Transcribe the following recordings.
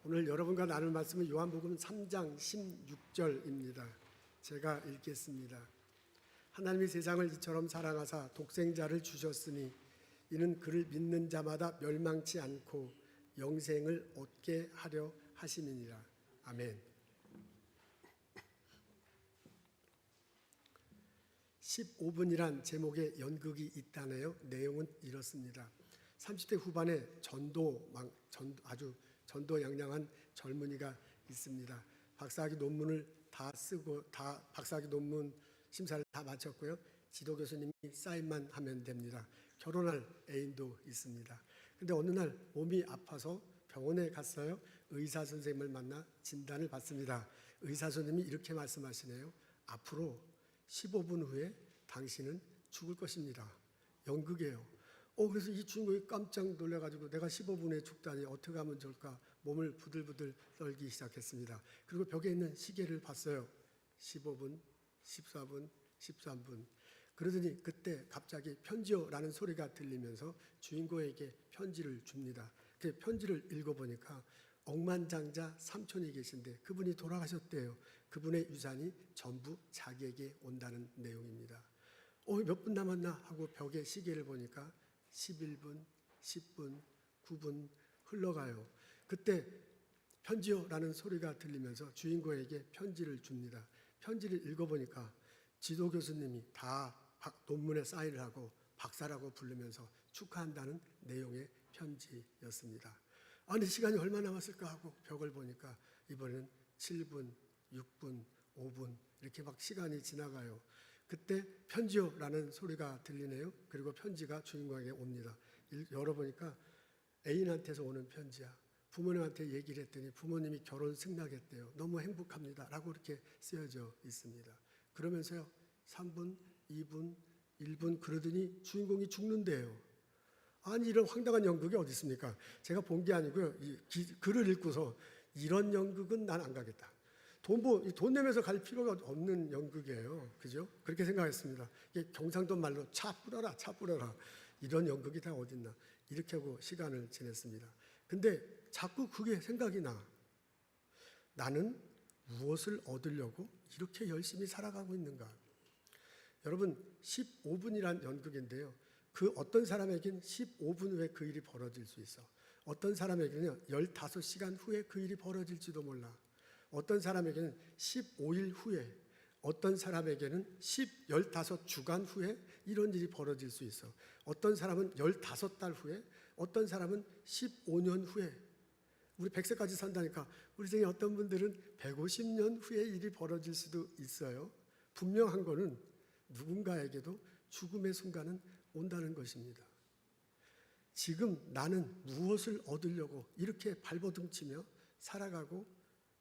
오늘 여러분과 나눌 말씀은 요한복음 3장 16절입니다. 제가 읽겠습니다. 하나님이 세상을 이처럼 사랑하사 독생자를 주셨으니 이는 그를 믿는 자마다 멸망치 않고 영생을 얻게 하려 하심이니라. 아멘. 15분이란 제목의 연극이 있다네요. 내용은 이렇습니다. 30대 후반에 아주 전도양양한 젊은이가 있습니다. 박사학위 논문을 다 쓰고 박사학위 논문 심사를 다 마쳤고요. 지도 교수님이 사인만 하면 됩니다. 결혼할 애인도 있습니다. 근데 어느 날 몸이 아파서 병원에 갔어요. 의사 선생님을 만나 진단을 받습니다. 의사 선생님이 이렇게 말씀하시네요. 앞으로 15분 후에 당신은 죽을 것입니다. 연극이에요. 그래서 이 주인공이 깜짝 놀라가지고 내가 15분에 죽다니 어떻게 하면 좋을까 몸을 부들부들 떨기 시작했습니다. 그리고 벽에 있는 시계를 봤어요. 15분, 14분, 13분. 그러더니 그때 갑자기 편지요라는 소리가 들리면서 주인공에게 편지를 줍니다. 그 편지를 읽어보니까 억만장자 삼촌이 계신데 그분이 돌아가셨대요. 그분의 유산이 전부 자기에게 온다는 내용입니다. 몇 분 남았나 하고 벽에 시계를 보니까 11분, 10분, 9분 흘러가요. 그때 편지요라는 소리가 들리면서 주인공에게 편지를 줍니다. 편지를 읽어보니까 지도 교수님이 다 논문에 사인을 하고 박사라고 부르면서 축하한다는 내용의 편지였습니다. 근데 시간이 얼마 남았을까 하고 벽을 보니까 이번에는 7분, 6분, 5분 이렇게 막 시간이 지나가요. 그때 편지요라는 소리가 들리네요. 그리고 편지가 주인공에게 옵니다. 열어보니까 애인한테서 오는 편지야. 부모님한테 얘기를 했더니 부모님이 결혼 승낙했대요. 너무 행복합니다 라고 이렇게 쓰여져 있습니다. 그러면서요 3분, 2분, 1분 그러더니 주인공이 죽는데요. 아니 이런 황당한 연극이 어디 있습니까? 제가 본 게 아니고요. 글을 읽고서 이런 연극은 난 안 가겠다. 돈 내면서 갈 필요가 없는 연극이에요. 그죠? 그렇게 생각했습니다. 이게 경상도 말로 차 뿌려라, 차 뿌려라. 이런 연극이 다 어딨나. 이렇게 하고 시간을 지냈습니다. 근데 자꾸 그게 생각이 나. 나는 무엇을 얻으려고 이렇게 열심히 살아가고 있는가? 여러분, 15분이란 연극인데요. 그 어떤 사람에겐 15분 후에 그 일이 벌어질 수 있어. 어떤 사람에게는 15시간 후에 그 일이 벌어질지도 몰라. 어떤 사람에게는 15일 후에, 어떤 사람에게는 15주간 후에 이런 일이 벌어질 수 있어. 어떤 사람은 15달 후에, 어떤 사람은 15년 후에. 우리 100세까지 산다니까 우리 중에 어떤 분들은 150년 후에 일이 벌어질 수도 있어요. 분명한 거는 누군가에게도 죽음의 순간은 온다는 것입니다. 지금 나는 무엇을 얻으려고 이렇게 발버둥치며 살아가고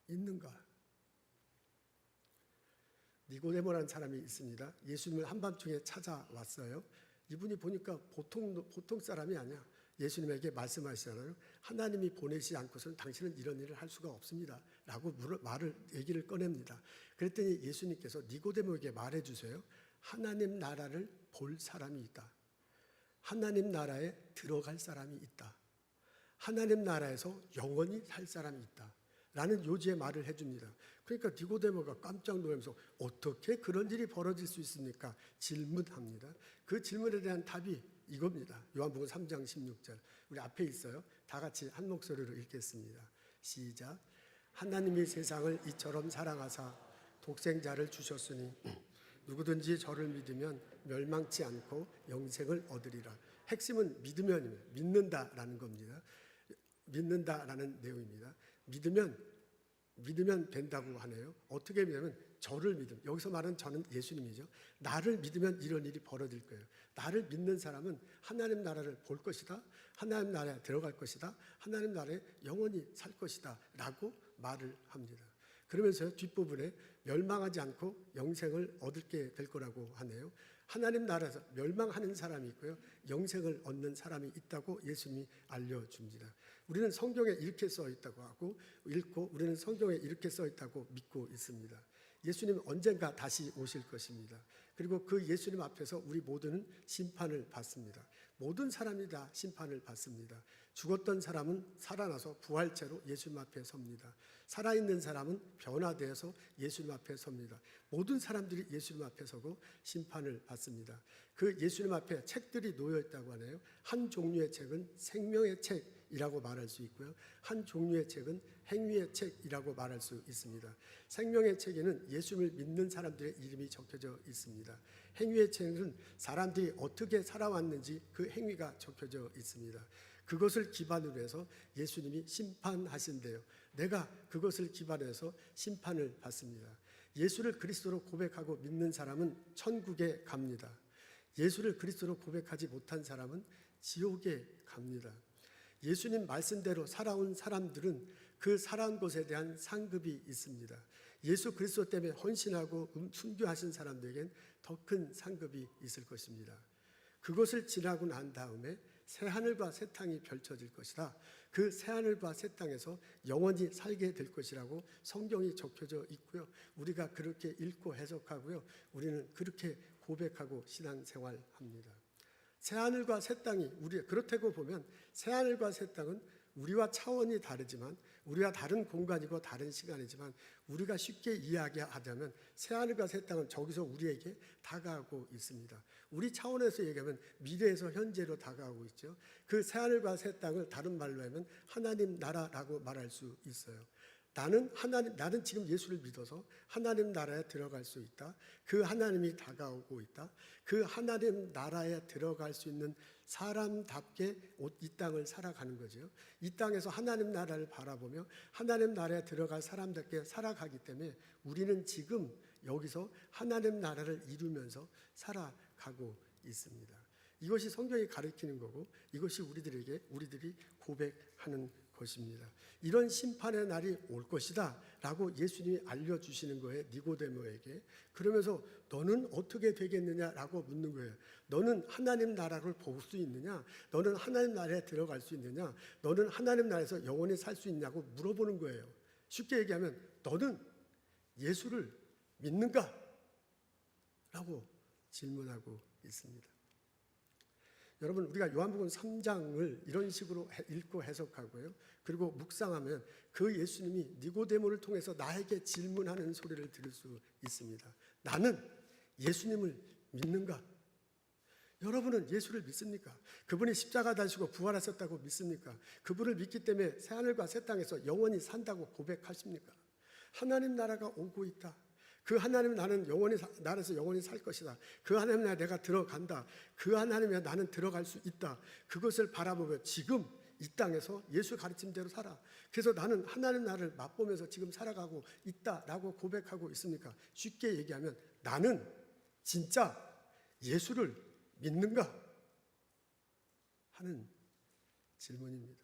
있는가? 니고데모라는 사람이 있습니다. 예수님을 한밤중에 찾아왔어요. 이분이 보니까 보통 사람이 아니야. 예수님에게 말씀하시잖아요. 하나님이 보내시지 않고서는 당신은 이런 일을 할 수가 없습니다 라고 얘기를 꺼냅니다. 그랬더니 예수님께서 니고데모에게 말해주세요. 하나님 나라를 볼 사람이 있다. 하나님 나라에 들어갈 사람이 있다. 하나님 나라에서 영원히 살 사람이 있다 라는 요지의 말을 해줍니다. 그러니까 니고데모가 깜짝 놀라면서 어떻게 그런 일이 벌어질 수 있습니까? 질문합니다. 그 질문에 대한 답이 이겁니다. 요한복음 3장 16절 우리 앞에 있어요. 다 같이 한 목소리로 읽겠습니다. 시작. 하나님이 세상을 이처럼 사랑하사 독생자를 주셨으니 누구든지 저를 믿으면 멸망치 않고 영생을 얻으리라. 핵심은 믿는다라는 겁니다. 믿는다라는 내용입니다. 믿으면 된다고 하네요. 어떻게 믿으면 저를 믿으면, 여기서 말하는 저는 예수님이죠. 나를 믿으면 이런 일이 벌어질 거예요. 나를 믿는 사람은 하나님 나라를 볼 것이다. 하나님 나라에 들어갈 것이다. 하나님 나라에 영원히 살 것이다 라고 말을 합니다. 그러면서 뒷부분에 멸망하지 않고 영생을 얻게 될 거라고 하네요. 하나님 나라에서 멸망하는 사람이 있고요. 영생을 얻는 사람이 있다고 예수님이 알려줍니다. 우리는 성경에 이렇게 써 있다고 하고 읽고 우리는 성경에 이렇게 써 있다고 믿고 있습니다. 예수님은 언젠가 다시 오실 것입니다. 그리고 그 예수님 앞에서 우리 모두는 심판을 받습니다. 모든 사람이 다 심판을 받습니다. 죽었던 사람은 살아나서 부활체로 예수님 앞에 섭니다. 살아있는 사람은 변화되어서 예수님 앞에 섭니다. 모든 사람들이 예수님 앞에 서고 심판을 받습니다. 그 예수님 앞에 책들이 놓여 있다고 하네요. 한 종류의 책은 생명의 책이라고 말할 수 있고요. 한 종류의 책은 행위의 책이라고 말할 수 있습니다. 생명의 책에는 예수님을 믿는 사람들의 이름이 적혀져 있습니다. 행위의 책은 사람들이 어떻게 살아왔는지 그 행위가 적혀져 있습니다. 그것을 기반으로 해서 예수님이 심판하신대요. 내가 그것을 기반으로 해서 심판을 받습니다. 예수를 그리스도로 고백하고 믿는 사람은 천국에 갑니다. 예수를 그리스도로 고백하지 못한 사람은 지옥에 갑니다. 예수님 말씀대로 살아온 사람들은 그 살아온 것에 대한 상급이 있습니다. 예수 그리스도 때문에 헌신하고 순교하신 사람들에겐 더 큰 상급이 있을 것입니다. 그것을 지나고 난 다음에 새하늘과 새 땅이 펼쳐질 것이다. 그 새하늘과 새 땅에서 영원히 살게 될 것이라고 성경이 적혀져 있고요. 우리가 그렇게 읽고 해석하고요. 우리는 그렇게 고백하고 신앙생활합니다. 새하늘과 새 땅이 그렇다고 보면 새하늘과 새 땅은 우리와 차원이 다르지만 우리와 다른 공간이고 다른 시간이지만 우리가 쉽게 이야기하자면 새하늘과 새 땅은 저기서 우리에게 다가오고 있습니다. 우리 차원에서 얘기하면 미래에서 현재로 다가오고 있죠. 그 새하늘과 새 땅을 다른 말로 하면 하나님 나라라고 말할 수 있어요. 나는 지금 예수를 믿어서 하나님 나라에 들어갈 수 있다. 그 하나님이 다가오고 있다. 그 하나님 나라에 들어갈 수 있는 사람답게 이 땅을 살아가는 거죠. 이 땅에서 하나님 나라를 바라보며 하나님 나라에 들어갈 사람답게 살아가기 때문에 우리는 지금 여기서 하나님 나라를 이루면서 살아가고 있습니다. 이것이 성경이 가르치는 거고 이것이 우리들이 고백하는 것입니다. 이런 심판의 날이 올 것이다 라고 예수님이 알려주시는 거예요. 니고데모에게. 그러면서 너는 어떻게 되겠느냐라고 묻는 거예요. 너는 하나님 나라를 볼 수 있느냐? 너는 하나님 나라에 들어갈 수 있느냐? 너는 하나님 나라에서 영원히 살 수 있냐고 물어보는 거예요. 쉽게 얘기하면 너는 예수를 믿는가? 라고 질문하고 있습니다. 여러분 우리가 요한복음 3장을 이런 식으로 읽고 해석하고요. 그리고 묵상하면 그 예수님이 니고데모를 통해서 나에게 질문하는 소리를 들을 수 있습니다. 나는 예수님을 믿는가? 여러분은 예수를 믿습니까? 그분이 십자가 달시고 부활하셨다고 믿습니까? 그분을 믿기 때문에 새하늘과 새 땅에서 영원히 산다고 고백하십니까? 하나님 나라가 오고 있다. 그 하나님 나는 나라에서 영원히 살 것이다. 그 하나님 나라에 내가 들어간다. 그 하나님에 나는 들어갈 수 있다. 그것을 바라보며 지금 이 땅에서 예수 가르침대로 살아. 그래서 나는 하나님 나라를 맛보면서 지금 살아가고 있다라고 고백하고 있습니까? 쉽게 얘기하면 나는 진짜 예수를 믿는가? 하는 질문입니다.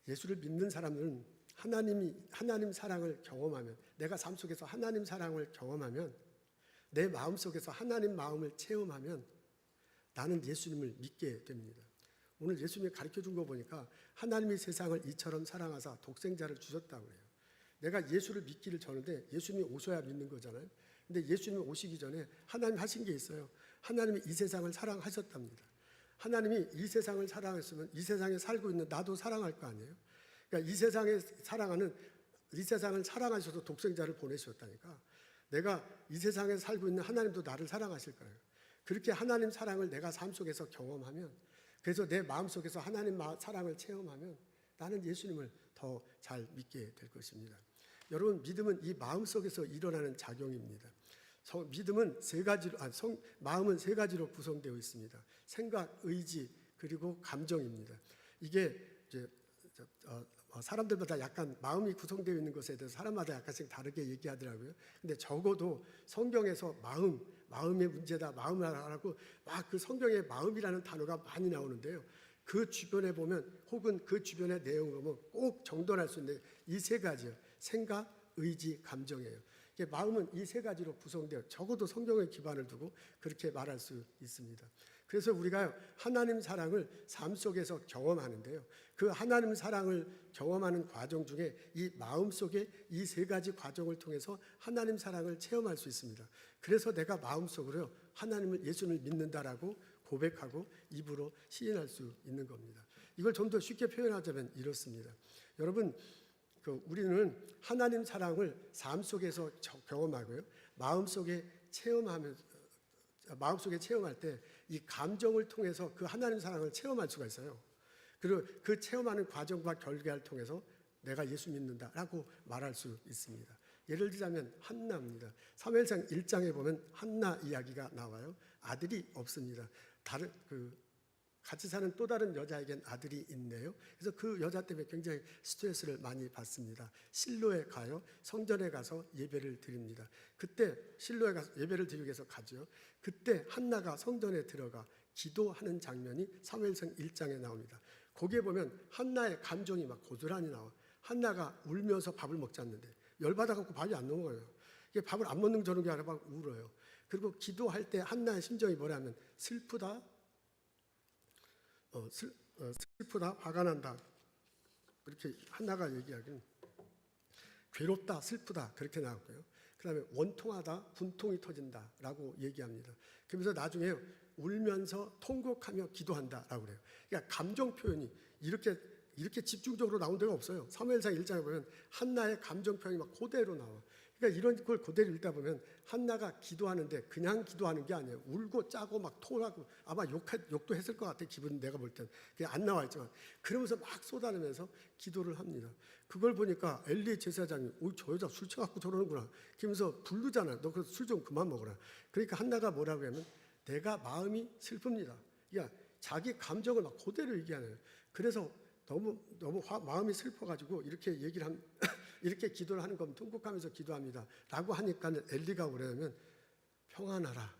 예수를 믿는 사람들은 하나님 사랑을 경험하면 내가 삶 속에서 하나님 사랑을 경험하면 내 마음 속에서 하나님 마음을 체험하면 나는 예수님을 믿게 됩니다. 오늘 예수님이 가르쳐 준 거 보니까 하나님이 세상을 이처럼 사랑하사 독생자를 주셨다고 해요. 내가 예수를 믿기를 전는데 예수님이 오셔야 믿는 거잖아요. 근데 예수님이 오시기 전에 하나님 하신 게 있어요. 하나님이 이 세상을 사랑하셨답니다. 하나님이 이 세상을 사랑했으면 이 세상에 살고 있는 나도 사랑할 거 아니에요. 그러니까 이 세상을 사랑하셔서 독생자를 보내셨다니까. 내가 이 세상에 살고 있는 하나님도 나를 사랑하실 거예요. 그렇게 하나님 사랑을 내가 삶 속에서 경험하면, 그래서 내 마음 속에서 하나님 사랑을 체험하면 나는 예수님을 더 잘 믿게 될 것입니다. 여러분, 믿음은 이 마음 속에서 일어나는 작용입니다. 마음은 세 가지로 구성되어 있습니다. 생각, 의지, 그리고 감정입니다. 이게 이제 사람들마다 약간 마음이 구성되어 있는 것에 대해서 사람마다 약간씩 다르게 얘기하더라고요. 근데 적어도 성경에서 마음의 문제다, 마음을 하라고 막 그 성경에 마음이라는 단어가 많이 나오는데요. 그 주변에 보면 혹은 그 주변의 내용을 보면 꼭 정돈할 수 있는 이 세 가지요. 생각, 의지, 감정이에요. 마음은 이 세 가지로 구성되어 적어도 성경의 기반을 두고 그렇게 말할 수 있습니다. 그래서 우리가 하나님 사랑을 삶 속에서 경험하는데요. 그 하나님 사랑을 경험하는 과정 중에 이 마음 속에 이 세 가지 과정을 통해서 하나님 사랑을 체험할 수 있습니다. 그래서 내가 마음속으로 하나님을 예수님을 믿는다라고 고백하고 입으로 시인할 수 있는 겁니다. 이걸 좀 더 쉽게 표현하자면 이렇습니다. 여러분, 우리는 하나님 사랑을 삶 속에서 경험하고요. 마음속에 체험할 때 이 감정을 통해서 그 하나님 사랑을 체험할 수가 있어요. 그리고 그 체험하는 과정과 결과를 통해서 내가 예수 믿는다라고 말할 수 있습니다. 예를 들자면 한나입니다. 사무엘상 1장에 보면 한나 이야기가 나와요. 아들이 없습니다. 같이 사는 또 다른 여자에겐 아들이 있네요. 그래서 그 여자 때문에 굉장히 스트레스를 많이 받습니다. 실로에 가요. 성전에 가서 예배를 드립니다. 그때 실로에 가서 예배를 드리기 위해서 가죠. 그때 한나가 성전에 들어가 기도하는 장면이 사무엘상 1장에 나옵니다. 거기에 보면 한나의 감정이 막 고스란히 나와. 한나가 울면서 밥을 먹지 않는데 열받아갖고 밥이 안 넘어가요. 이게 밥을 안 먹는 저런 게 아니라 막 울어요. 그리고 기도할 때 한나의 심정이 뭐냐면 슬프다, 슬프다, 화가 난다. 그렇게 한나가 얘기하기는 괴롭다, 슬프다 그렇게 나왔고요. 그 다음에 원통하다, 분통이 터진다라고 얘기합니다. 그러면서 나중에 울면서 통곡하며 기도한다라고 그래요. 그러니까 감정 표현이 이렇게 집중적으로 나온 데가 없어요. 사무엘상 1장에 보면 한나의 감정 표현이 막 그대로 나와. 그러니까 이런 걸 그대로 읽다 보면 한나가 기도하는데 그냥 기도하는 게 아니에요. 울고 짜고 막 토하고 아마 욕도 했을 것 같아. 기분 내가 볼 땐. 그게 안 나와 있지만 그러면서 막 쏟아내면서 기도를 합니다. 그걸 보니까 엘리 제사장이 저 여자 술 취갖고 저러는구나. 그러면서 부르잖아요. 너 그 술 좀 그만 먹어라. 그러니까 한나가 뭐라고 하면 내가 마음이 슬픕니다. 그러니까 자기 감정을 막 그대로 얘기하네요. 그래서 너무 마음이 슬퍼가지고 이렇게 얘기를 이렇게 기도를 하는 건 통곡하면서 기도합니다. 라고 하니까 엘리가 그러면 평안하라.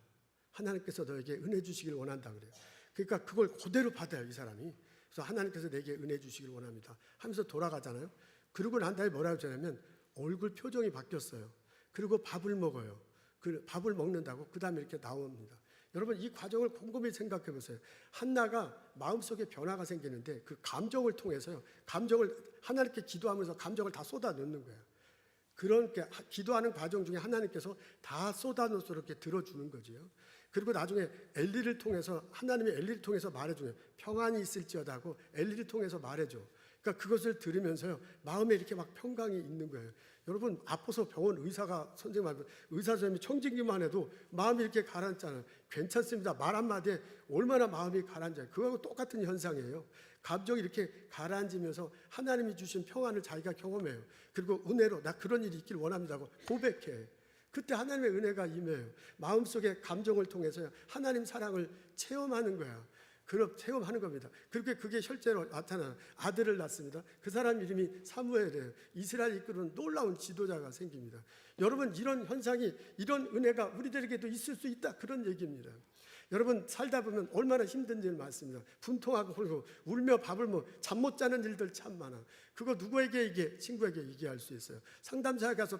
하나님께서 너에게 은혜 주시길 원한다 그래요. 그러니까 그걸 그대로 받아요, 이 사람이. 그래서 하나님께서 내게 은혜 주시길 원합니다. 하면서 돌아가잖아요. 그러고 난 다음에 뭐라고 하냐면 얼굴 표정이 바뀌었어요. 그리고 밥을 먹어요. 그 밥을 먹는다고 그 다음에 이렇게 나옵니다. 여러분 이 과정을 곰곰이 생각해 보세요. 한나가 마음속에 변화가 생기는데 그 감정을 통해서요. 감정을 하나님께 기도하면서 감정을 다 쏟아넣는 거예요. 그렇게 기도하는 과정 중에 하나님께서 다 쏟아넣어서 이렇게 들어주는 거지요. 그리고 나중에 엘리를 통해서 하나님이 엘리를 통해서 말해줘요. 평안이 있을지어다 하고 엘리를 통해서 말해줘. 그러니까 그것을 들으면서요. 마음에 이렇게 막 평강이 있는 거예요. 여러분 아파서 병원 선생님 선생님이 청진기만 해도 마음이 이렇게 가라앉잖아요. 괜찮습니다. 말 한마디에 얼마나 마음이 가라앉아요. 그거하고 똑같은 현상이에요. 감정이 이렇게 가라앉으면서 하나님이 주신 평안을 자기가 경험해요. 그리고 은혜로 나 그런 일이 있길 원합니다고 고백해. 그때 하나님의 은혜가 임해요. 마음속의 감정을 통해서 하나님 사랑을 체험하는 거야. 그럼 체험하는 겁니다. 그게 실제로 나타나는 아들을 낳습니다. 그 사람 이름이 사무엘이에요. 이스라엘 이끄는 놀라운 지도자가 생깁니다. 여러분 이런 현상이 이런 은혜가 우리들에게도 있을 수 있다 그런 얘기입니다. 여러분 살다 보면 얼마나 힘든 일 많습니다. 분통하고 홀고 울며 밥을 잠 못 자는 일들 참 많아. 그거 누구에게 친구에게 얘기할 수 있어요. 상담사에 가서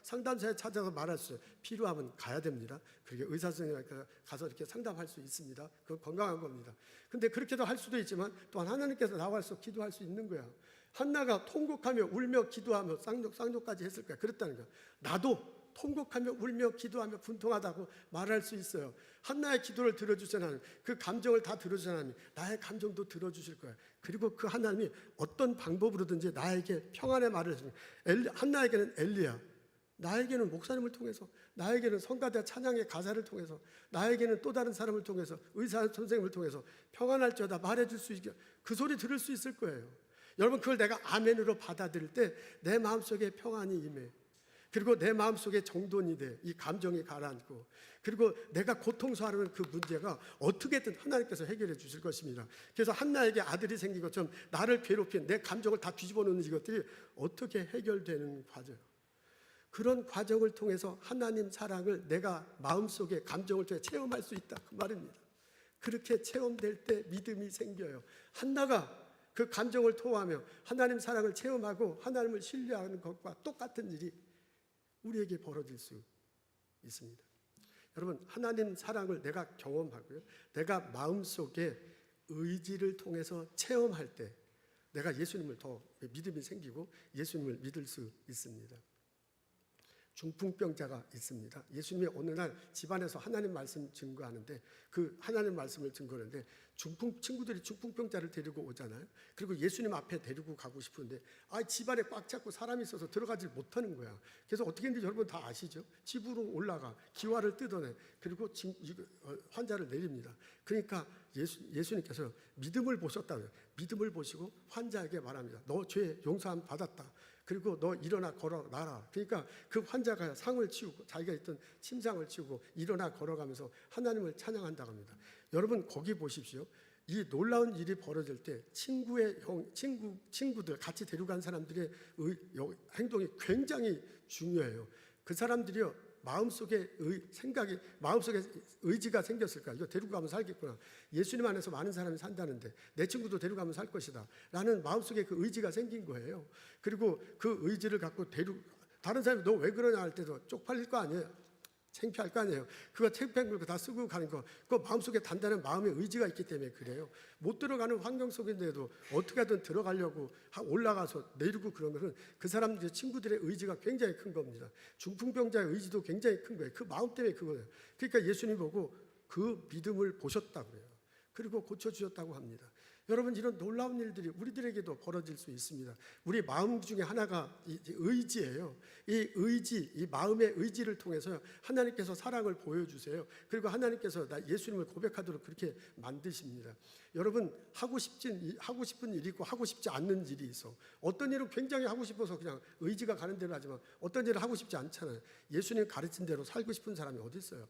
상담사에 찾아서 말할 수 있어요. 필요하면 가야 됩니다. 그렇게 의사 선생님한테 가서 이렇게 상담할 수 있습니다. 그건 건강한 겁니다. 근데 그렇게도 할 수도 있지만 또한 하나님께서 나와서 기도할 수 있는 거야. 한나가 통곡하며 울며 기도하며 쌍욕까지 했을 거야. 그랬다는 거야. 나도 통곡하며 울며 기도하며 분통하다고 말할 수 있어요. 한나의 기도를 들어주신 하나님, 그 감정을 다 들어주신 하나님, 나의 감정도 들어주실 거예요. 그리고 그 하나님이 어떤 방법으로든지 나에게 평안의 말을 해주는 한나에게는 엘리야, 나에게는 목사님을 통해서, 나에게는 성가대 찬양의 가사를 통해서, 나에게는 또 다른 사람을 통해서, 의사 선생님을 통해서 평안할지어다 말해줄 수 있게 그 소리 들을 수 있을 거예요. 여러분 그걸 내가 아멘으로 받아들일 때 내 마음속에 평안이 임해. 그리고 내 마음속에 정돈이 돼. 이 감정이 가라앉고. 그리고 내가 고통스러워하는 그 문제가 어떻게든 하나님께서 해결해 주실 것입니다. 그래서 한나에게 아들이 생긴 것처럼 나를 괴롭힌 내 감정을 다 뒤집어 놓는 이것들이 어떻게 해결되는 과정. 그런 과정을 통해서 하나님 사랑을 내가 마음속에 감정을 통해 체험할 수 있다. 그 말입니다. 그렇게 체험될 때 믿음이 생겨요. 한나가 그 감정을 토하며 하나님 사랑을 체험하고 하나님을 신뢰하는 것과 똑같은 일이 우리에게 벌어질 수 있습니다. 여러분, 하나님 사랑을 내가 경험하고요, 내가 마음속에 의지를 통해서 체험할 때 내가 예수님을 더 믿음이 생기고 예수님을 믿을 수 있습니다. 중풍병자가 있습니다. 예수님이 어느 날 집안에서 하나님 말씀 증거하는데, 그 하나님 말씀을 증거하는데 친구들이 중풍병자를 데리고 오잖아요. 그리고 예수님 앞에 데리고 가고 싶은데 집안에 꽉 잡고 사람이 있어서 들어가지 못하는 거야. 그래서 어떻게 했는지 여러분 다 아시죠? 집으로 올라가 기와를 뜯어내, 그리고 환자를 내립니다. 그러니까 예수님께서 믿음을 보셨다고요. 믿음을 보시고 환자에게 말합니다. 너 죄 용서함 받았다. 그리고 너 일어나 걸어나라. 그러니까 그 환자가 상을 치우고, 자기가 있던 침상을 치우고 일어나 걸어가면서 하나님을 찬양한다고 합니다. 여러분, 거기 보십시오. 이 놀라운 일이 벌어질 때 친구들 같이 데려간 사람들의 행동이 굉장히 중요해요. 그 사람들이요, 마음속에 의지가 생겼을까? 이거 데리고 가면 살겠구나. 예수님 안에서 많은 사람이 산다는데 내 친구도 데리고 가면 살 것이다 라는 마음속에 그 의지가 생긴 거예요. 그리고 그 의지를 갖고 다른 사람이 너 왜 그러냐 할 때도 쪽팔릴 거 아니에요. 창피할 거 아니에요. 그거 책pen 걸고 다 쓰고 가는 거, 그 마음속에 단단한 마음의 의지가 있기 때문에 그래요. 못 들어가는 환경 속인데도 어떻게든 들어가려고 올라가서 내리고 그런 것은 그 사람들 친구들의 의지가 굉장히 큰 겁니다. 중풍병자의 의지도 굉장히 큰 거예요. 그 마음 때문에 그거예요. 그러니까 예수님 보고 그 믿음을 보셨다고 해요. 그리고 고쳐주셨다고 합니다. 여러분, 이런 놀라운 일들이 우리들에게도 벌어질 수 있습니다. 우리 마음 중에 하나가 의지예요. 이 의지, 이 마음의 의지를 통해서 하나님께서 사랑을 보여주세요. 그리고 하나님께서 예수님을 고백하도록 그렇게 만드십니다. 여러분, 하고 싶은 일이 있고 하고 싶지 않는 일이 있어. 어떤 일은 굉장히 하고 싶어서 그냥 의지가 가는 대로 하지만 어떤 일은 하고 싶지 않잖아요. 예수님 가르친 대로 살고 싶은 사람이 어디 있어요?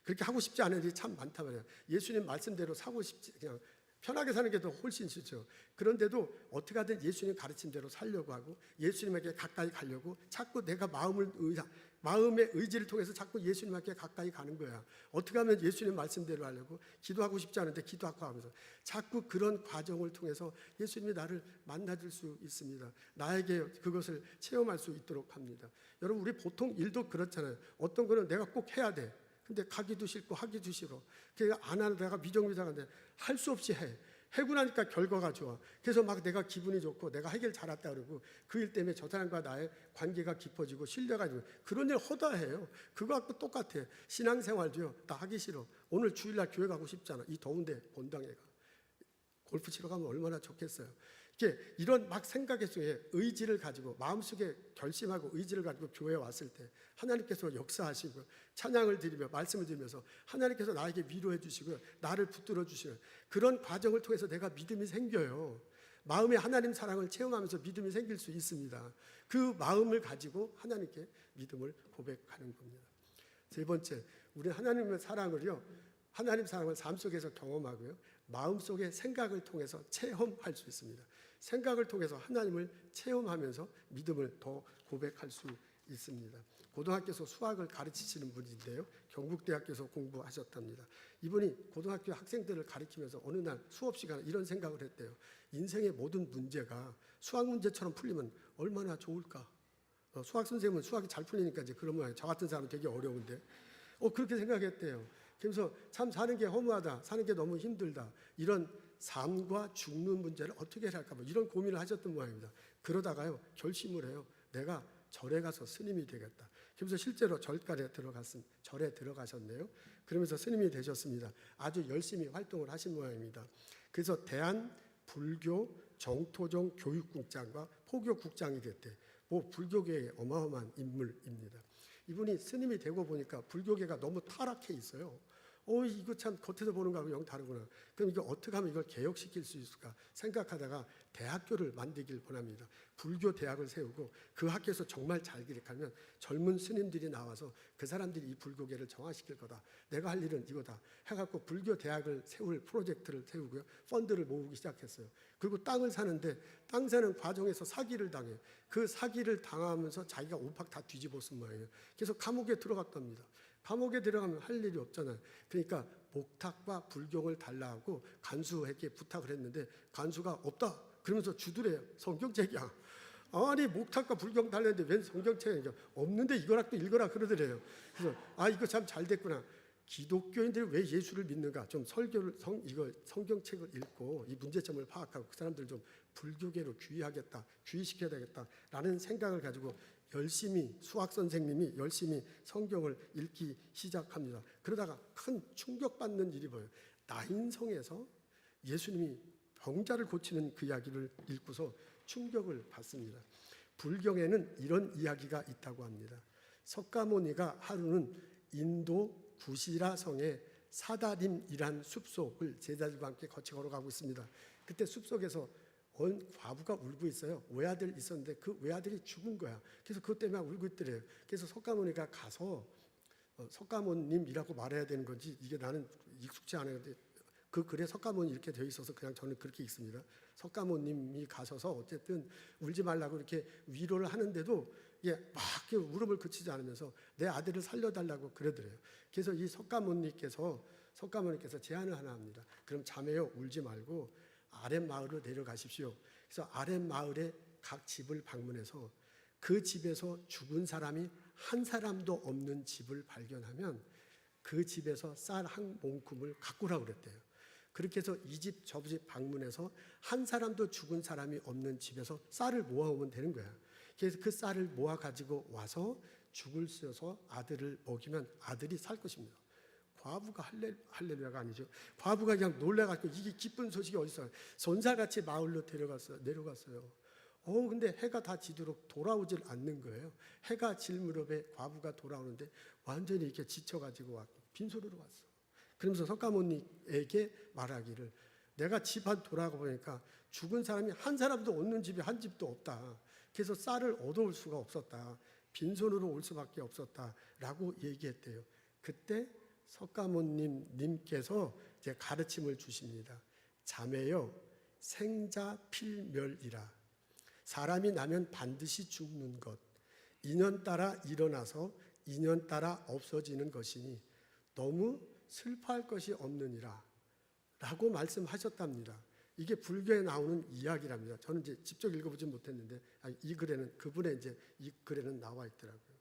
그렇게 하고 싶지 않은 일이 참 많단 말이에요. 예수님 말씀대로 사고 싶지, 그냥 편하게 사는 게 더 훨씬 쉽죠. 그런데도 어떻게 하든 예수님 가르친 대로 살려고 하고 예수님에게 가까이 가려고 자꾸 내가 마음의 의지를 통해서 자꾸 예수님에게 가까이 가는 거야. 어떻게 하면 예수님 말씀대로 하려고, 기도하고 싶지 않은데 기도하고 하면서 자꾸 그런 과정을 통해서 예수님이 나를 만나줄 수 있습니다. 나에게 그것을 체험할 수 있도록 합니다. 여러분, 우리 보통 일도 그렇잖아요. 어떤 거는 내가 꼭 해야 돼. 근데 가기도 싫고 하기도 싫어. 그러니까 안 하다가 미정미정한데 할 수 없이 해. 하고 나니까 결과가 좋아. 그래서 막 내가 기분이 좋고 내가 해결 잘했다 그러고 그 일 때문에 저 사람과 나의 관계가 깊어지고 신뢰가지고 그런 일 허다해요. 그거 갖고 똑같아. 신앙생활도요, 다 하기 싫어. 오늘 주일날 교회 가고 싶잖아. 이 더운데 본당에 가. 골프 치러 가면 얼마나 좋겠어요. 이런 막 생각 속에 의지를 가지고 마음속에 결심하고 의지를 가지고 교회에 왔을 때 하나님께서 역사하시고 찬양을 드리며 말씀을 드리면서 하나님께서 나에게 위로해 주시고 나를 붙들어 주시는 그런 과정을 통해서 내가 믿음이 생겨요. 마음에 하나님 사랑을 체험하면서 믿음이 생길 수 있습니다. 그 마음을 가지고 하나님께 믿음을 고백하는 겁니다. 세 번째, 우리 하나님의 사랑을요, 하나님 사랑을 삶 속에서 경험하고요, 마음속의 생각을 통해서 체험할 수 있습니다. 생각을 통해서 하나님을 체험하면서 믿음을 더 고백할 수 있습니다. 고등학교에서 수학을 가르치시는 분인데요, 경북대학교에서 공부하셨답니다. 이분이 고등학교 학생들을 가르치면서 어느 날 수업 시간에 이런 생각을 했대요. 인생의 모든 문제가 수학 문제처럼 풀리면 얼마나 좋을까. 수학 선생님은 수학이 잘 풀리니까 이제 그런 모양이에요. 저 같은 사람은 되게 어려운데 그렇게 생각했대요. 그래서 참 사는 게 허무하다, 사는 게 너무 힘들다, 이런 삶과 죽는 문제를 어떻게 해야 할까, 이런 고민을 하셨던 모양입니다. 그러다가요, 결심을 해요. 내가 절에 가서 스님이 되겠다. 그래서 실제로 절에 들어가셨네요. 그러면서 스님이 되셨습니다. 아주 열심히 활동을 하신 모양입니다. 그래서 대한 불교 정토종 교육국장과 포교국장이 됐대. 불교계의 어마어마한 인물입니다. 이분이 스님이 되고 보니까 불교계가 너무 타락해 있어요. 이거 참 겉에서 보는 거하고 영 다르구나. 그럼 이거 어떻게 하면 이걸 개혁시킬 수 있을까 생각하다가 대학교를 만들길 원합니다. 불교 대학을 세우고 그 학교에서 정말 잘 기획하면 젊은 스님들이 나와서 그 사람들이 이 불교계를 정화시킬 거다. 내가 할 일은 이거다 해갖고 불교 대학을 세울 프로젝트를 세우고요, 펀드를 모으기 시작했어요. 그리고 땅을 사는데 땅 사는 과정에서 사기를 당해. 그 사기를 당하면서 자기가 오팍 다 뒤집어 쓴 모양이에요. 그래서 감옥에 들어갔답니다. 감옥에 들어가면 할 일이 없잖아요. 그러니까 목탁과 불경을 달라고 간수에게 부탁을 했는데 간수가 없다 그러면서 주두래요. 성경책이야. 아니 목탁과 불경 달렸는데 웬 성경책이 없는데 이거라 또 읽어라 그러더래요. 그래서 이거 참 잘 됐구나. 기독교인들이 왜 예수를 믿는가? 좀 설교를 이거 성경책을 읽고 이 문제점을 파악하고 그 사람들 좀 불교계로 귀의시켜야 되겠다라는 생각을 가지고 열심히 수학 선생님이 열심히 성경을 읽기 시작합니다. 그러다가 큰 충격받는 일이 보여요. 나인성에서 예수님이 병자를 고치는 그 이야기를 읽고서 충격을 받습니다. 불경에는 이런 이야기가 있다고 합니다. 석가모니가 하루는 인도 구시라 성의 사다림이란 숲속을 제자들과 함께 같이 걸어가고 있습니다. 그때 숲속에서 어느 과부가 울고 있어요. 외아들 있었는데 그 외아들이 죽은 거야. 그래서 그것 때문에 울고 있더래요. 그래서 석가모니가 가서 석가모님이라고 말해야 되는 건지 이게 나는 익숙치 않은데 그 글에 석가모니 이렇게 되어 있어서 그냥 저는 그렇게 읽습니다. 석가모님이 가셔서 어쨌든 울지 말라고 이렇게 위로를 하는데도 이게 막 울음을 그치지 않으면서 내 아들을 살려달라고 그러더래요. 그래서 이 석가모니께서 제안을 하나 합니다. 그럼 자매요 울지 말고 아랫마을로 내려가십시오. 그래서 아랫마을의 각 집을 방문해서 그 집에서 죽은 사람이 한 사람도 없는 집을 발견하면 그 집에서 쌀 한 몽큼을 갖고 오라고 그랬대요. 그렇게 해서 이 집 저 집 방문해서 한 사람도 죽은 사람이 없는 집에서 쌀을 모아오면 되는 거야. 그래서 그 쌀을 모아 가지고 와서 죽을 써서 아들을 먹이면 아들이 살 것입니다. 과부가 할렐루야가 아니죠. 과부가 그냥 놀래가지고 이게 기쁜 소식이 어딨어요. 손살같이 마을로 내려갔어요. 근데 해가 다 지도록 돌아오질 않는 거예요. 해가 질 무렵에 과부가 돌아오는데 완전히 이렇게 지쳐가지고 왔고 빈손으로 왔어. 그러면서 석가모니에게 말하기를 내가 집 안 돌아가 보니까 죽은 사람이 한 사람도 없는 집이 한 집도 없다. 그래서 쌀을 얻어올 수가 없었다. 빈손으로 올 수밖에 없었다라고 얘기했대요. 그때 석가모님께서 이제 가르침을 주십니다. 자매여 생자필멸이라. 사람이 나면 반드시 죽는 것. 인연 따라 일어나서 인연 따라 없어지는 것이니 너무 슬퍼할 것이 없느니라 라고 말씀하셨답니다. 이게 불교에 나오는 이야기랍니다. 저는 이제 직접 읽어보진 못했는데 이 글에는 그분의 이제 이 글에는 나와 있더라고요.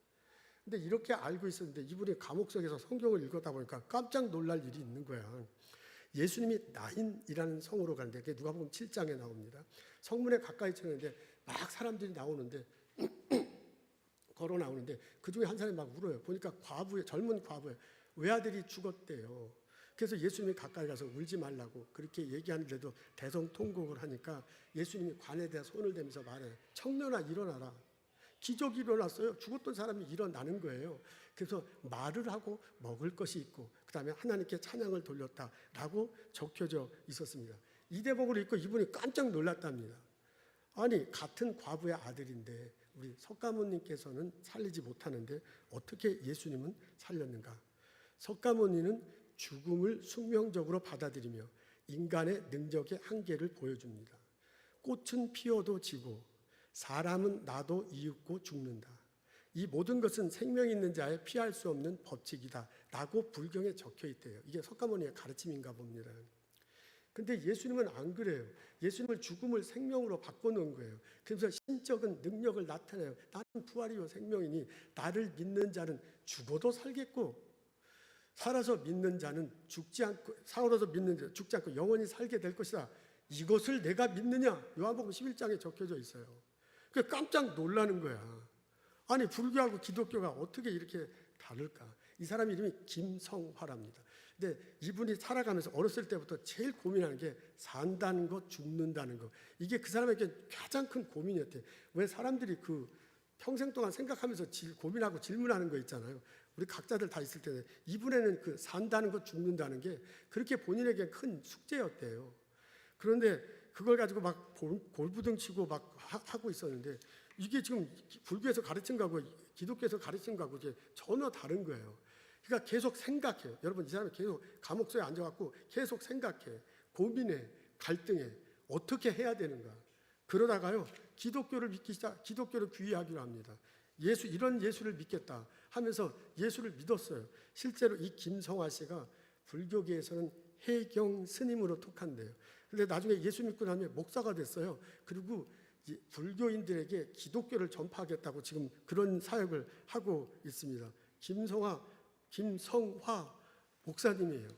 근데 이렇게 알고 있었는데 이분이 감옥 속에서 성경을 읽었다 보니까 깜짝 놀랄 일이 있는 거야. 예수님이 나인이라는 성으로 가는데 그게 누가복음 7장에 나옵니다. 성문에 가까이 쳤는데 막 사람들이 나오는데 걸어 나오는데 그 중에 한 사람이 막 울어요. 보니까 젊은 과부예요. 외아들이 죽었대요. 그래서 예수님이 가까이 가서 울지 말라고 그렇게 얘기하는데도 대성통곡을 하니까 예수님이 관에 대해 손을 대면서 말해요. 청년아 일어나라. 기적이 일어났어요. 죽었던 사람이 일어나는 거예요. 그래서 말을 하고 먹을 것이 있고 그 다음에 하나님께 찬양을 돌렸다라고 적혀져 있었습니다. 이 대목을 읽고 이분이 깜짝 놀랐답니다. 아니 같은 과부의 아들인데 우리 석가모니께서는 살리지 못하는데 어떻게 예수님은 살렸는가? 석가모니는 죽음을 숙명적으로 받아들이며 인간의 능력의 한계를 보여줍니다. 꽃은 피어도 지고 사람은 나도 이윽고 죽는다. 이 모든 것은 생명 있는 자의 피할 수 없는 법칙이다 라고 불경에 적혀 있대요. 이게 석가모니의 가르침인가 봅니다. 근데 예수님은 안 그래요. 예수님은 죽음을 생명으로 바꿔놓은 거예요. 그래서 신적인 능력을 나타내요. 나는 부활이요 생명이니 나를 믿는 자는 죽어도 살겠고 살아서 믿는 자는 죽지 않고 영원히 살게 될 것이다. 이것을 내가 믿느냐? 요한복음 11장에 적혀져 있어요. 그 깜짝 놀라는 거야. 아니 불교하고 기독교가 어떻게 이렇게 다를까? 이 사람 이름이 김성화랍니다. 근데 이분이 살아가면서 어렸을 때부터 제일 고민하는 게 산다는 것, 죽는다는 것. 이게 그 사람에게 가장 큰 고민이었대요. 왜 사람들이 그 평생 동안 생각하면서 고민하고 질문하는 거 있잖아요. 우리 각자들 다 있을 텐데 이분에는 그 산다는 것, 죽는다는 게 그렇게 본인에게 큰 숙제였대요. 그런데 그걸 가지고 막 골부등치고 막 하고 있었는데 이게 지금 불교에서 가르친 거하고 기독교에서 가르친 거하고 이제 전혀 다른 거예요. 그러니까 계속 생각해요. 여러분 이 사람이 계속 감옥소에 앉아갖고 계속 생각해. 고민해. 갈등해. 어떻게 해야 되는가. 그러다가요. 기독교를 기독교를 귀의하기로 합니다. 이런 예수를 믿겠다 하면서 예수를 믿었어요. 실제로 이 김성화 씨가 불교계에서는 해경 스님으로 톡한대요. 근데 나중에 예수 믿고 나면 목사가 됐어요. 그리고 불교인들에게 기독교를 전파하겠다고 지금 그런 사역을 하고 있습니다. 김성화 목사님이에요.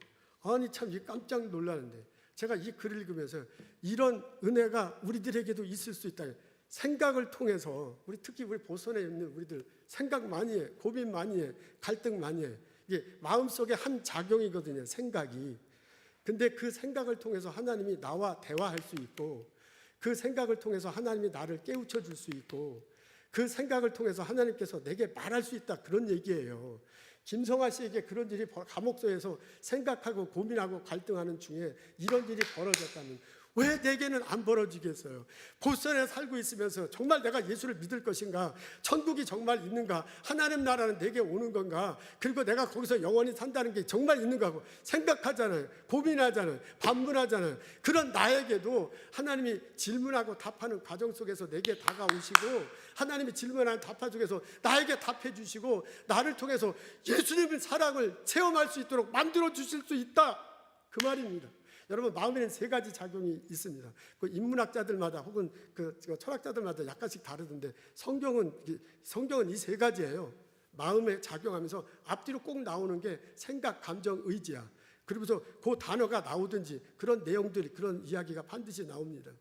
아니 참 깜짝 놀라는데 제가 이 글을 읽으면서 이런 은혜가 우리들에게도 있을 수 있다. 생각을 통해서 특히 우리 보선에 있는 우리들 생각 많이 해, 고민 많이 해, 갈등 많이 해. 이게 마음속에 한 작용이거든요. 생각이. 근데 그 생각을 통해서 하나님이 나와 대화할 수 있고 그 생각을 통해서 하나님이 나를 깨우쳐 줄 수 있고 그 생각을 통해서 하나님께서 내게 말할 수 있다. 그런 얘기예요. 김성아 씨에게 그런 일이 감옥소에서 생각하고 고민하고 갈등하는 중에 이런 일이 벌어졌다면 왜 내게는 안 벌어지겠어요? 보선에 살고 있으면서 정말 내가 예수를 믿을 것인가? 천국이 정말 있는가? 하나님 나라는 내게 오는 건가? 그리고 내가 거기서 영원히 산다는 게 정말 있는가 하고 생각하잖아요. 고민하잖아요. 반문하잖아요. 그런 나에게도 하나님이 질문하고 답하는 과정 속에서 내게 다가오시고 하나님이 질문하는 답화 중에서 나에게 답해 주시고 나를 통해서 예수님의 사랑을 체험할 수 있도록 만들어 주실 수 있다. 그 말입니다. 여러분 마음에는 세 가지 작용이 있습니다. 그 인문학자들마다 혹은 그 철학자들마다 약간씩 다르던데 성경은 이 세 가지예요. 마음에 작용하면서 앞뒤로 꼭 나오는 게 생각, 감정, 의지야. 그러면서 그 단어가 나오든지 그런 내용들, 그런 이야기가 반드시 나옵니다.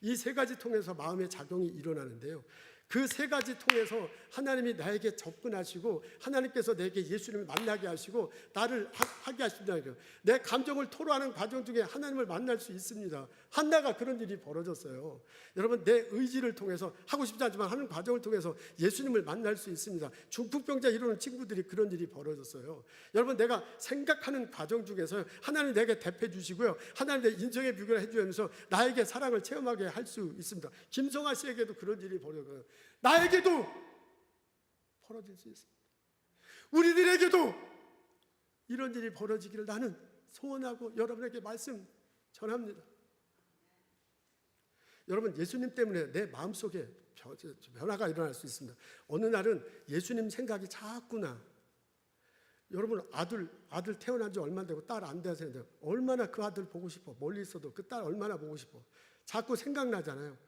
이 세 가지 통해서 마음의 작용이 일어나는데요. 그 세 가지 통해서 하나님이 나에게 접근하시고 하나님께서 내게 예수님을 만나게 하시고 나를 하게 하신다는 거예요. 내 감정을 토로하는 과정 중에 하나님을 만날 수 있습니다. 한나가 그런 일이 벌어졌어요. 여러분 내 의지를 통해서 하고 싶지 않지만 하는 과정을 통해서 예수님을 만날 수 있습니다. 중풍병자 이루는 친구들이 그런 일이 벌어졌어요. 여러분 내가 생각하는 과정 중에서 하나님 내게 대표해 주시고요. 하나님 내 인생의 비교를 해주면서 나에게 사랑을 체험하게 할 수 있습니다. 김성아 씨에게도 그런 일이 벌어져요. 나에게도 벌어질 수 있습니다. 우리들에게도 이런 일이 벌어지기를 나는 소원하고 여러분에게 말씀 전합니다. 여러분 여러분 때문에 내 마음속에 변화가 일어날 수 있습니다. 어느 날은 예수님 생각이 자꾸 나. 여러분 아들 태어난 지 얼마 되고 딸 안 돼서 얼마나 그 아들 보고 싶어. 멀리 있어도 그 딸 얼마나 보고 싶어. 자꾸 생각나잖아요.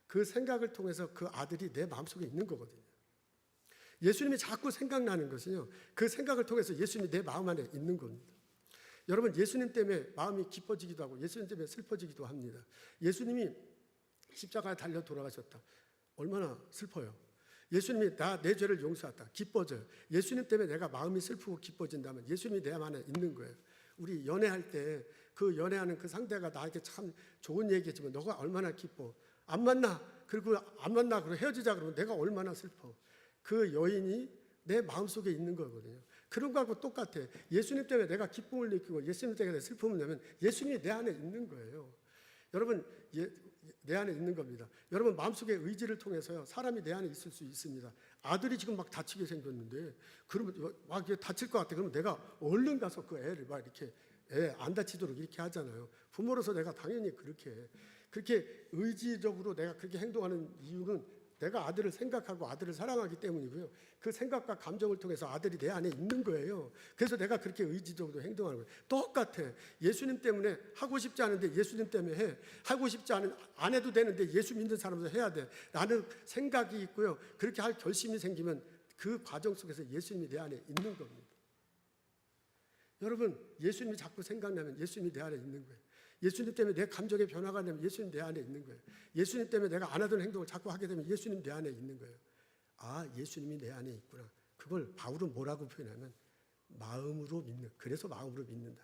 그 생각을 통해서 그 아들이 내 마음속에 있는 거거든요. 예수님이 자꾸 생각나는 것은요. 그 생각을 통해서 예수님이 내 마음 안에 있는 겁니다. 여러분 예수님 때문에 마음이 기뻐지기도 하고 예수님 때문에 슬퍼지기도 합니다. 예수님이 십자가에 달려 돌아가셨다. 얼마나 슬퍼요. 예수님이 내 죄를 용서했다. 기뻐져요. 예수님 때문에 내가 마음이 슬프고 기뻐진다면 예수님이 내 안에 있는 거예요. 우리 연애할 때 그 연애하는 그 상대가 나에게 참 좋은 얘기지만 너가 얼마나 기뻐. 안 만나. 그리고 헤어지자 그러면 내가 얼마나 슬퍼. 그 여인이 내 마음속에 있는 거거든요. 그런 거하고 똑같아. 예수님 때문에 내가 기쁨을 느끼고 예수님 때문에 슬픔을 내면 예수님이 내 안에 있는 거예요. 여러분 내 안에 있는 겁니다. 여러분 마음속에 의지를 통해서요. 사람이 내 안에 있을 수 있습니다. 아들이 지금 막 다치게 생겼는데 그러면 막 다칠 것 같아. 그러면 내가 얼른 가서 그 애를 막 이렇게 애 안 다치도록 이렇게 하잖아요. 부모로서 내가 당연히 그렇게 의지적으로 내가 그렇게 행동하는 이유는 내가 아들을 생각하고 아들을 사랑하기 때문이고요. 그 생각과 감정을 통해서 아들이 내 안에 있는 거예요. 그래서 내가 그렇게 의지적으로 행동하는 거예요. 똑같아. 예수님 때문에 하고 싶지 않은데 예수님 때문에 해. 하고 싶지 않은 안 해도 되는데 예수 믿는 사람도 해야 돼. 나는 생각이 있고요. 그렇게 할 결심이 생기면 그 과정 속에서 예수님이 내 안에 있는 겁니다. 여러분 예수님이 자꾸 생각나면 예수님이 내 안에 있는 거예요. 예수님 때문에 내 감정의 변화가 되면 예수님 내 안에 있는 거예요. 예수님 때문에 내가 안 하던 행동을 자꾸 하게 되면 예수님 내 안에 있는 거예요. 아, 예수님이 내 안에 있구나. 그걸 바울은 뭐라고 표현하면 마음으로 믿는. 그래서 마음으로 믿는다.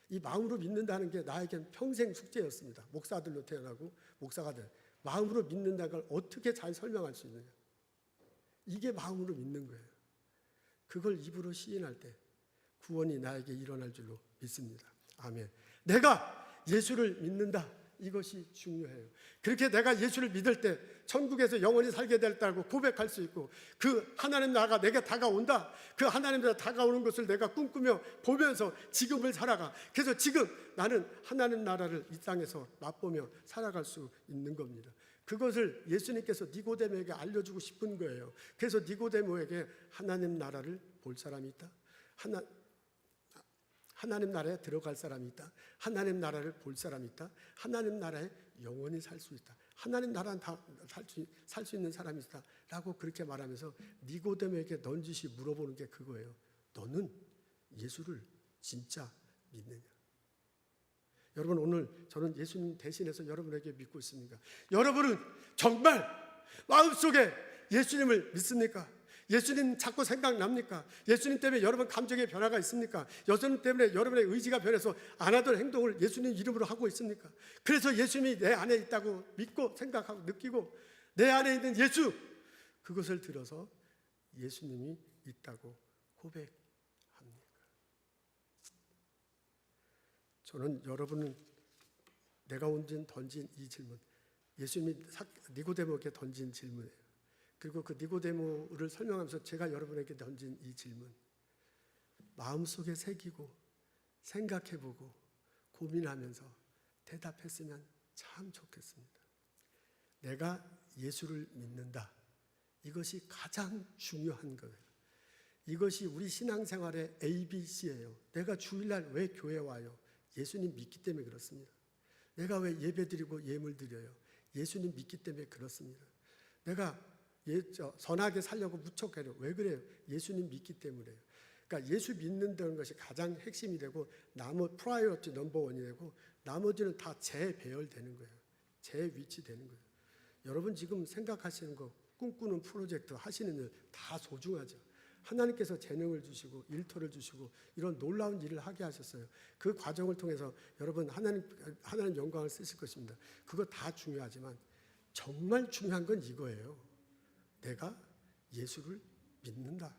이 마음으로 믿는다는 게 나에겐 평생 숙제였습니다. 목사들로 태어나고 목사가 돼. 마음으로 믿는다는 걸 어떻게 잘 설명할 수 있느냐. 이게 마음으로 믿는 거예요. 그걸 입으로 시인할 때 구원이 나에게 일어날 줄로 믿습니다. 아멘. 내가 예수를 믿는다. 이것이 중요해요. 그렇게 내가 예수를 믿을 때 천국에서 영원히 살게 됐다고 고백할 수 있고 그 하나님 나라가 내게 다가온다. 그 하나님 나라 다가오는 것을 내가 꿈꾸며 보면서 지금을 살아가. 그래서 지금 나는 하나님 나라를 이 땅에서 맛보며 살아갈 수 있는 겁니다. 그것을 예수님께서 니고데모에게 알려주고 싶은 거예요. 그래서 니고데모에게 하나님 나라를 볼 사람이 있다. 하나님 나라에 들어갈 사람이 있다. 하나님 나라를 볼 사람이 있다. 하나님 나라에 영원히 살 수 있다. 하나님 나라는 다 살 수 있는 사람이 있다라고 그렇게 말하면서 니고데모에게 넌지시 물어보는 게 그거예요. 너는 예수를 진짜 믿느냐? 여러분, 오늘 저는 예수님 대신해서 여러분에게 믿고 있습니다. 여러분은 정말 마음속에 예수님을 믿습니까? 예수님 자꾸 생각납니까? 예수님 때문에 여러분 감정의 변화가 있습니까? 예수님 때문에 여러분의 의지가 변해서 안 하던 행동을 예수님 이름으로 하고 있습니까? 그래서 예수님이 내 안에 있다고 믿고 생각하고 느끼고 내 안에 있는 예수, 그것을 들어서 예수님이 있다고 고백합니까? 저는 여러분은 내가 던진 이 질문, 예수님이 니고데모에게 던진 질문이에요. 그리고 그 니고데모를 설명하면서 제가 여러분에게 던진 이 질문, 마음속에 새기고 생각해보고 고민하면서 대답했으면 참 좋겠습니다. 내가 예수를 믿는다. 이것이 가장 중요한 거예요. 이것이 우리 신앙생활의 ABC예요. 내가 주일날 왜 교회 와요? 예수님 믿기 때문에 그렇습니다. 내가 왜 예배드리고 예물 드려요? 예수님 믿기 때문에 그렇습니다. 내가 선하게 살려고 무척해요. 왜 그래요? 예수님 믿기 때문에요. 그러니까 예수 믿는다는 것이 가장 핵심이 되고 프라이어티 넘버원이 되고 나머지는 다 재배열되는 거예요. 재위치되는 거예요. 여러분 지금 생각하시는 거, 꿈꾸는 프로젝트, 하시는 일 다 소중하죠. 하나님께서 재능을 주시고 일터를 주시고 이런 놀라운 일을 하게 하셨어요. 그 과정을 통해서 여러분 하나님 영광을 쓰실 것입니다. 그거 다 중요하지만 정말 중요한 건 이거예요. 내가 예수를 믿는다.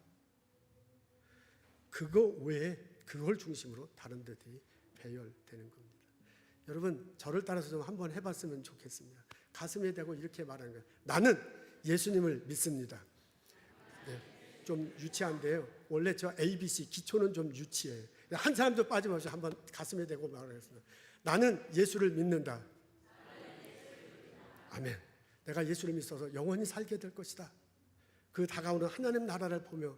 그거 외에 그걸 중심으로 다른 데들이 배열되는 겁니다. 여러분 저를 따라서 좀 한번 해봤으면 좋겠습니다. 가슴에 대고 이렇게 말하는 거예요. 나는 예수님을 믿습니다. 네, 좀 유치한데요. 원래 저 ABC 기초는 좀 유치해요. 한 사람도 빠짐없이 한번 가슴에 대고 말하겠습니다. 나는 예수를 믿는다. 아멘. 내가 예수를 믿어서 영원히 살게 될 것이다. 그 다가오는 하나님 나라를 보며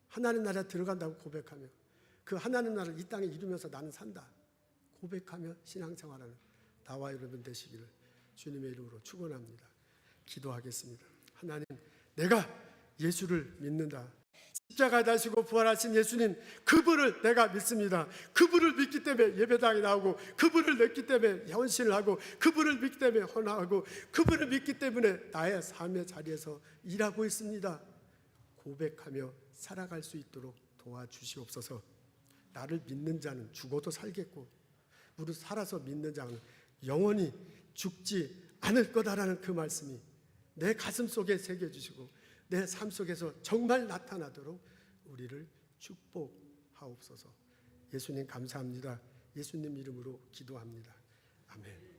하나님 나라에 들어간다고 고백하며 그 하나님 나라를 이 땅에 이루면서 나는 산다. 고백하며 신앙생활하는 나와 여러분 되시기를 주님의 이름으로 축원합니다. 기도하겠습니다. 하나님, 내가 예수를 믿는다. 십자가에 달리시고 부활하신 예수님, 그분을 내가 믿습니다. 그분을 믿기 때문에 예배당에 나오고 그분을 믿기 때문에 헌신을 하고 그분을 믿기 때문에 헌화하고 그분을 믿기 때문에 나의 삶의 자리에서 일하고 있습니다. 고백하며 살아갈 수 있도록 도와주시옵소서. 나를 믿는 자는 죽어도 살겠고 무릇 살아서 믿는 자는 영원히 죽지 않을 거다라는 그 말씀이 내 가슴 속에 새겨주시고 내 삶 속에서 정말 나타나도록 우리를 축복하옵소서. 예수님 감사합니다. 예수님 이름으로 기도합니다. 아멘.